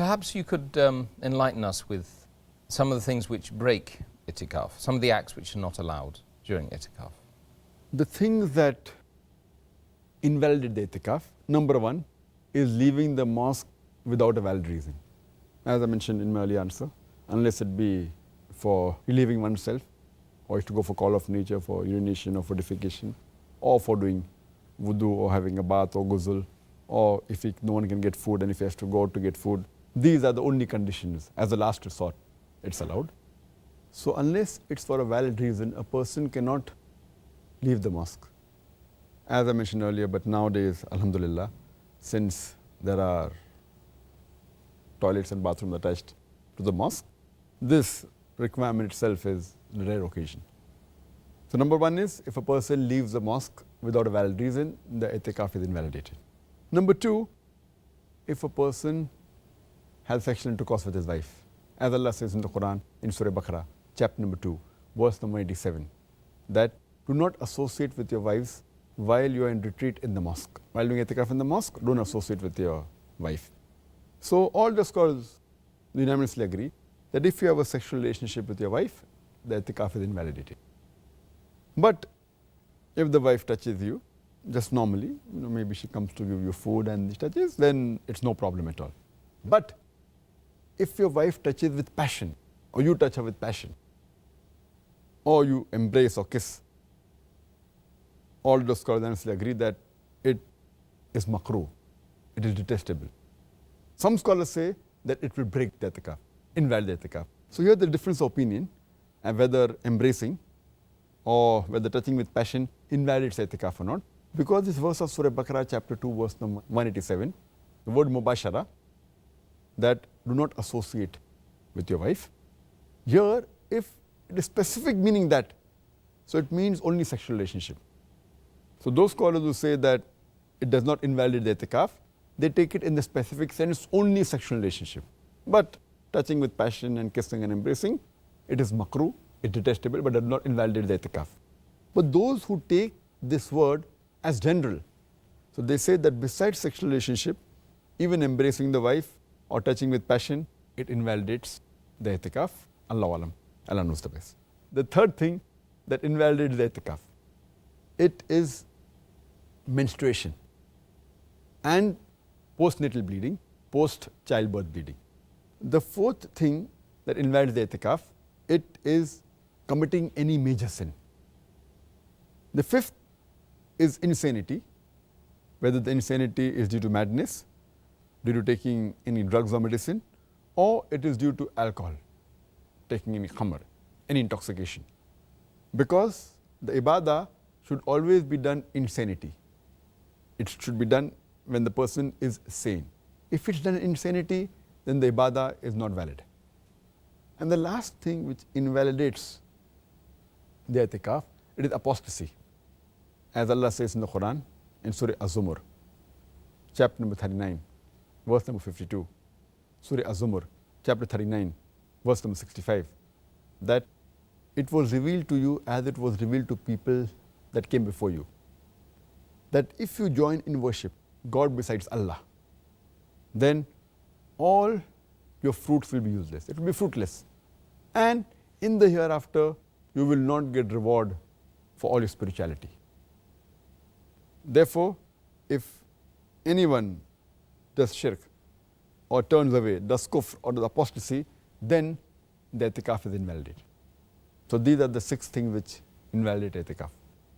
Perhaps you could enlighten us with some of the things which break itikaf, some of the acts which are not allowed during itikaf. The things that invalidate the itikaf, number one, is leaving the mosque without a valid reason. As I mentioned in my earlier answer, unless it be for relieving oneself, or to go for call of nature, for urination or for defecation, or for doing wudu or having a bath or ghusl, or if no one can get food and if he has to go out to get food. These are the only conditions. As a last resort, it's allowed. So unless it's for a valid reason, a person cannot leave the mosque. As I mentioned earlier, but nowadays, alhamdulillah, since there are toilets and bathrooms attached to the mosque, this requirement itself is a rare occasion. So number one is, if a person leaves the mosque without a valid reason, the itikaf is invalidated. Number two, if a person has sexual intercourse with his wife, as Allah says in the Quran, in Surah Baqarah, chapter number 2, verse number 87, that do not associate with your wives while you are in retreat in the mosque. While doing itikaf in the mosque, don't associate with your wife. So all the scholars unanimously agree that if you have a sexual relationship with your wife, the itikaf is invalidated. But if the wife touches you, just normally, maybe she comes to give you food and she touches, then it's no problem at all. But if your wife touches with passion, or you touch her with passion, or you embrace or kiss, all the scholars honestly agree that it is makruh, it is detestable. Some scholars say that it will break the itikaf, invalidate the itikaf. So here the difference of opinion, and whether embracing or whether touching with passion invalidates the itikaf or not, because this verse of Surah Baqarah chapter 2 verse number 187, the word mubashara, that do not associate with your wife. Here, if it is specific meaning that, so it means only sexual relationship. So those scholars who say that it does not invalidate the itikaf, they take it in the specific sense only sexual relationship. But touching with passion and kissing and embracing, it is makruh, it is detestable, but does not invalidate the itikaf. But those who take this word as general, so they say that besides sexual relationship, even embracing the wife or touching with passion, it invalidates the itikaf. Allahu alam, Allah knows the best. The third thing that invalidates the itikaf, it is menstruation and postnatal bleeding, post-childbirth bleeding. The fourth thing that invalidates the itikaf, it is committing any major sin. The fifth is insanity, whether the insanity is due to madness, due to taking any drugs or medicine, or it is due to alcohol, taking any khamr, any intoxication. Because the ibadah should always be done in sanity. It should be done when the person is sane. If it's done in insanity, then the ibadah is not valid. And the last thing which invalidates the itikaf, it is apostasy. As Allah says in the Quran, in Surah Az-Zumar, chapter number 39, verse number 52, Surah Az-Zumar, chapter 39, verse number 65, that it was revealed to you as it was revealed to people that came before you, that if you join in worship God besides Allah, then all your fruits will be useless. It will be fruitless. And in the hereafter, you will not get reward for all your spirituality. Therefore, if anyone does shirk or turns away, does kufr or does apostasy, then the itikaf is invalidated. So these are the 6 things which invalidate itikaf.